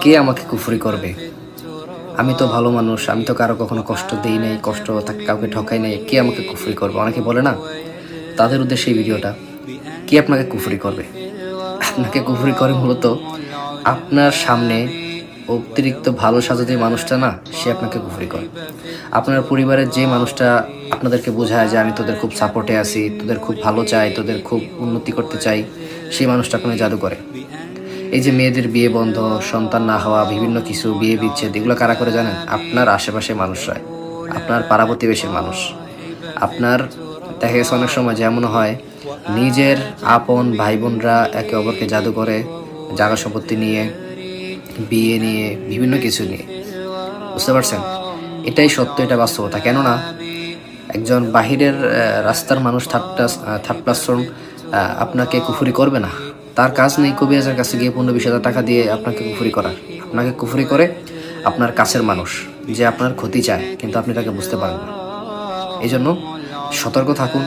কে আমাকে কুফরি করবে? আমি তো ভালো মানুষ, আমি তো কারো কখনো কষ্ট দেই নাই, কাউকে ঠকাই নাই, কে আমাকে কুফরি করবে? অনেকে বলে না, তাদের উদ্দেশ্যে এই ভিডিওটা। কে আপনাকে কুফরি করবে? আপনাকে কুফরি করে মূলত আপনার সামনে অতিরিক্ত ভালো সাজা যে মানুষটা না, সে আপনাকে কুফরি করে। আপনার পরিবারের যে মানুষটা আপনাদেরকে বোঝায় যে আমি তোদের খুব সাপোর্টে আছি, তোদের খুব ভালো চাই, তোদের খুব উন্নতি করতে চাই, সেই মানুষটা আপনাকে জাদু করে। এই যে মেয়েদের বিয়ে বন্ধ, সন্তান না হওয়া, বিভিন্ন কিছু বিয়ে বিচ্ছেদ, এগুলো কারা করে জানেন? আপনার আশেপাশের মানুষরা, আপনার পাড়া প্রতিবেশীর মানুষ। আপনার দেখা গেছে অনেক সময় যেমন হয়, নিজের আপন ভাই বোনরা একে অপরকে জাদু করে, জায়গা সম্পত্তি নিয়ে, বিয়ে নিয়ে, বিভিন্ন কিছু নিয়ে। বুঝতে পারছেন? এটাই সত্য, এটা বাস্তবতা। কেননা একজন বাহিরের রাস্তার মানুষ থার্ড পারসন আপনাকে কুফরি করবে না। তার কাজ নেই কবিরাজের কাছে গিয়ে 15-20 হাজার টাকা দিয়ে আপনাকে কুফরি করার। আপনাকে কুফরি করে আপনার কাছের মানুষ, যে আপনার ক্ষতি চায়, কিন্তু আপনি তাকে বুঝতে পারেন না। এই জন্য সতর্ক থাকুন।